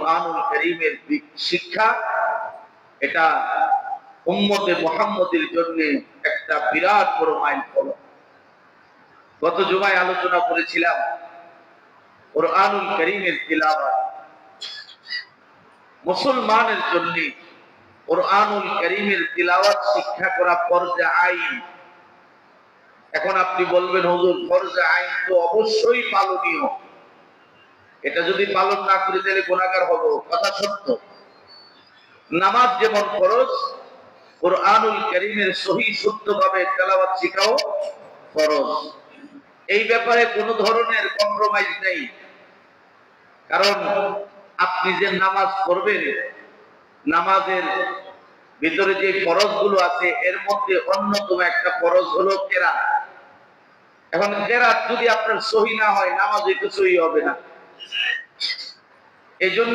কুরআনুল কারীমের শিক্ষা, এটা উম্মতে মুহাম্মদের জন্য একটা বিরাট বড় মাইলফলক। গত জুমায় আলোচনা করেছিলাম কুরআনুল কারীমের তিলাওয়াত মুসলমানের জন্য। কুরআনুল কারীমের তিলাওয়াত শিক্ষা করা ফরজে আইন। এখন আপনি বলবেন, হুজুর ফরজে আইন তো অবশ্যই পালনীয়, এটা যদি পালন না করি তাহলে গুনাহগার হব। কথা সত্য। নামাজ যেমন ফরজ, কুরআনুল কারীমের সহি শুদ্ধভাবে তেলাওয়াত শিখাও ফরজ। এই ব্যাপারে কোনো ধরনের কম্প্রোমাইজ নেই। কারণ আপনি যে নামাজ পড়বেন, নামাজের ভিতরে যে ফরজগুলো আছে এর মধ্যে অন্যতম একটা ফরজ হলো কেরাত। এখন কেরাত যদি আপনার সহি না হয়, নামাজ একটু সহি হবে না। এই জন্য